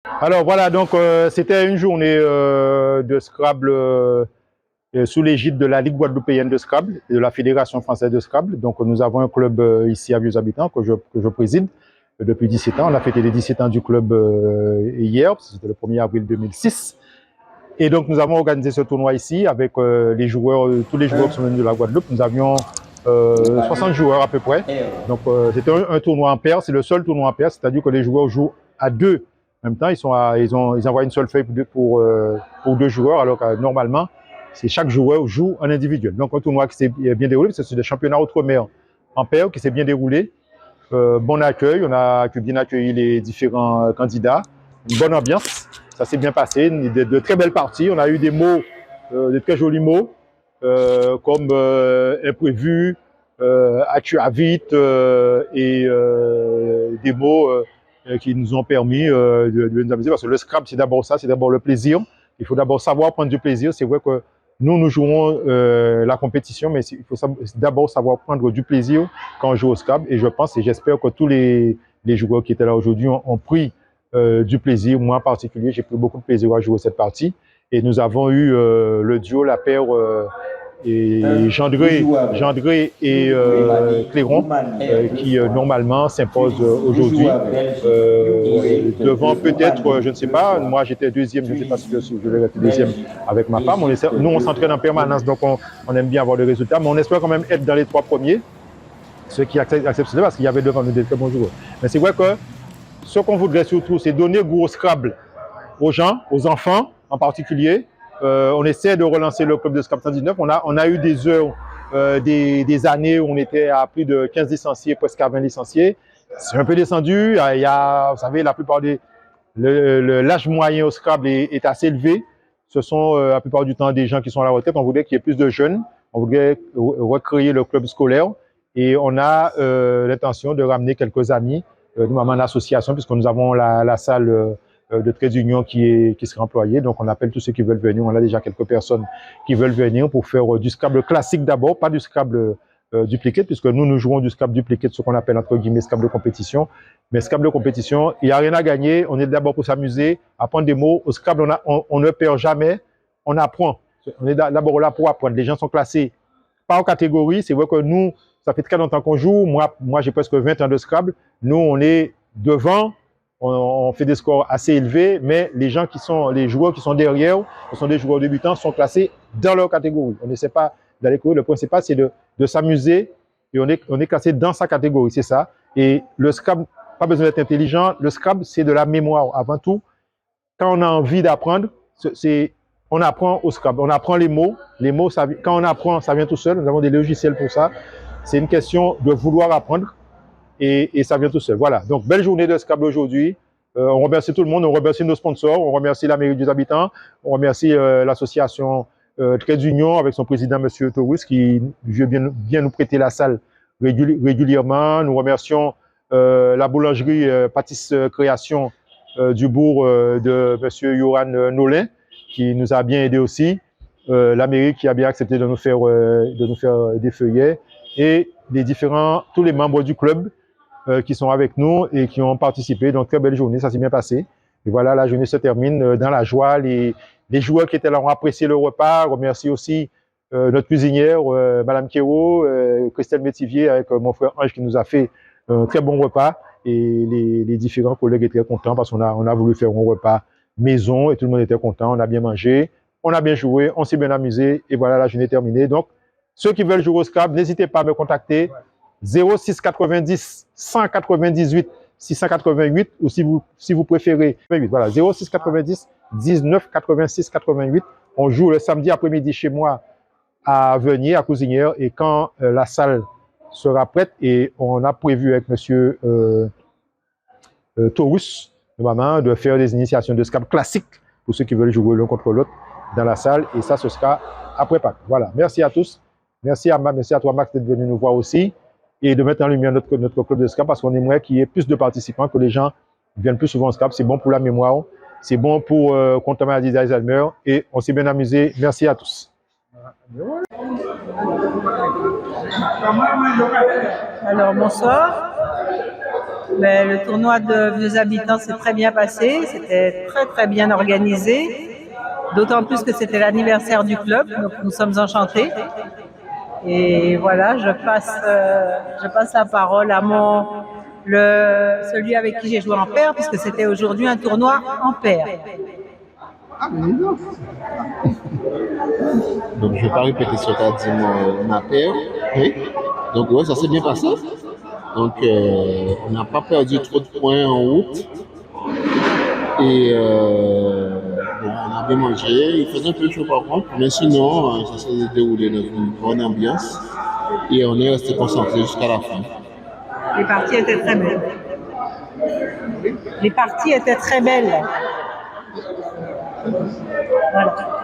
Alors voilà, donc c'était une journée de Scrabble sous l'égide de la Ligue guadeloupéenne de Scrabble et de la Fédération française de Scrabble. Donc nous avons un club ici à Vieux-Habitants que je préside depuis 17 ans. On a fêté les 17 ans du club hier, c'était le 1er avril 2006. Et donc nous avons organisé ce tournoi ici avec les joueurs, tous les joueurs qui sont venus de la Guadeloupe. Nous avions 60 joueurs à peu près. Donc c'était un tournoi en paire, c'est le seul tournoi en paire, c'est-à-dire que les joueurs jouent à deux. En même temps, ils envoient une seule feuille pour deux joueurs, alors que normalement, chaque joueur joue en individuel. Donc un tournoi qui s'est bien déroulé, c'est des championnats outre-mer en paire qui s'est bien déroulé. Bon accueil, on a bien accueilli les différents candidats, une bonne ambiance, ça s'est bien passé, de très belles parties. On a eu des mots, de très jolis mots, comme imprévu, tu as vite, et des mots qui nous ont permis de nous amuser, parce que le Scrabble, c'est d'abord ça, c'est d'abord le plaisir. Il faut d'abord savoir prendre du plaisir. C'est vrai que nous jouons la compétition, mais il faut d'abord savoir prendre du plaisir quand on joue au Scrabble. Et je pense et j'espère que tous les joueurs qui étaient là aujourd'hui ont pris du plaisir. Moi en particulier, j'ai pris beaucoup de plaisir à jouer cette partie. Et nous avons eu le duo, la paire et Gendré et Clairon qui normalement s'imposent aujourd'hui devant peut-être, je ne sais pas, moi j'étais deuxième, je ne sais pas si je vais être deuxième avec ma femme. Nous on s'entraîne en permanence, donc on aime bien avoir des résultats, mais on espère quand même être dans les 3 premiers, ceux qui acceptent cela, parce qu'il y avait devant nous des très bons joueurs. Mais c'est vrai que ce qu'on voudrait surtout, c'est donner goût au Scrabble aux gens, aux enfants en particulier. On essaie de relancer le club de Scrabble 119. On a eu des heures, des années où on était à plus de 15 licenciés, presque à 20 licenciés. C'est un peu descendu. Il y a, vous savez, la plupart l'âge moyen au Scrabble est assez élevé. Ce sont la plupart du temps des gens qui sont à la retraite. On voudrait qu'il y ait plus de jeunes. On voudrait recréer le club scolaire. Et on a l'intention de ramener quelques amis, notamment l'association, puisque nous avons la salle de trait d'union qui sera employé. Donc, on appelle tous ceux qui veulent venir. On a déjà quelques personnes qui veulent venir pour faire du Scrabble classique d'abord, pas du Scrabble duplicate, puisque nous jouons du Scrabble duplicate, ce qu'on appelle entre guillemets Scrabble de compétition. Mais Scrabble de compétition, il n'y a rien à gagner. On est d'abord pour s'amuser, apprendre des mots. Au Scrabble, on ne perd jamais, on apprend. On est d'abord là pour apprendre. Les gens sont classés par catégorie. C'est vrai que nous, ça fait très longtemps qu'on joue. Moi j'ai presque 20 ans de Scrabble. Nous, on est devant. On fait des scores assez élevés, mais les joueurs qui sont derrière, ce sont des joueurs débutants, sont classés dans leur catégorie. On n'essaie pas d'aller courir. Le principal, c'est de s'amuser et on est classé dans sa catégorie, c'est ça. Et le Scrabble, pas besoin d'être intelligent. Le Scrabble, c'est de la mémoire avant tout. Quand on a envie d'apprendre, on apprend au Scrabble. On apprend les mots. Les mots, quand on apprend, ça vient tout seul. Nous avons des logiciels pour ça. C'est une question de vouloir apprendre. Et ça vient tout seul. Voilà. Donc, belle journée de Scrabble aujourd'hui. On remercie tout le monde. On remercie nos sponsors. On remercie la mairie des habitants. On remercie l'association Trait d'Union avec son président, M. Taurus, qui veut bien nous prêter la salle régulièrement. Nous remercions la boulangerie Pâtisse Création du bourg de M. Yoran Nolin, qui nous a bien aidé aussi. La mairie qui a bien accepté de nous faire des feuillets. Et tous les membres du club qui sont avec nous et qui ont participé. Donc, très belle journée, ça s'est bien passé. Et voilà, la journée se termine dans la joie. Les joueurs qui étaient là ont apprécié le repas. Je remercie aussi notre cuisinière, Madame Kéo, Christelle Métivier, avec mon frère Ange qui nous a fait un très bon repas. Et les différents collègues étaient contents parce qu'on a voulu faire un repas maison et tout le monde était content. On a bien mangé, on a bien joué, on s'est bien amusé. Et voilà, la journée est terminée. Donc, ceux qui veulent jouer au Scrabble, n'hésitez pas à me contacter. 06 90 198 688 ou si vous préférez 28. Voilà, 06 90 19 86 88. On joue le samedi après-midi chez moi à Venier, à Cousinière, et quand la salle sera prête, et on a prévu avec monsieur Taurus, maman, de faire des initiations de Scrabble classiques pour ceux qui veulent jouer l'un contre l'autre dans la salle, et ça, ce sera après Pâques. Voilà, merci à tous. Merci à toi, Max, d'être venu nous voir aussi et de mettre en lumière notre club de Scrabble parce qu'on aimerait qu'il y ait plus de participants, que les gens viennent plus souvent au Scrabble. C'est bon pour la mémoire, c'est bon pour contre la maladie d'Alzheimer et on s'est bien amusé. Merci à tous. Alors, bonsoir. Mais le tournoi de Vieux Habitants s'est très bien passé, c'était très très bien organisé, d'autant plus que c'était l'anniversaire du club, donc nous sommes enchantés. Et voilà, je passe la parole à celui avec qui j'ai joué en paire, puisque c'était aujourd'hui un tournoi en paire. Donc, je ne vais pas répéter ce qu'a dit ma paire. Oui. Donc, ouais, ça s'est bien passé. Donc, on n'a pas perdu trop de points en route. Et bon, on a bien mangé. Il faisait un peu chaud par contre, mais sinon, ça s'est déroulé dans une bonne ambiance. Et on est resté concentré jusqu'à la fin. Les parties étaient très belles. Les parties étaient très belles. Voilà.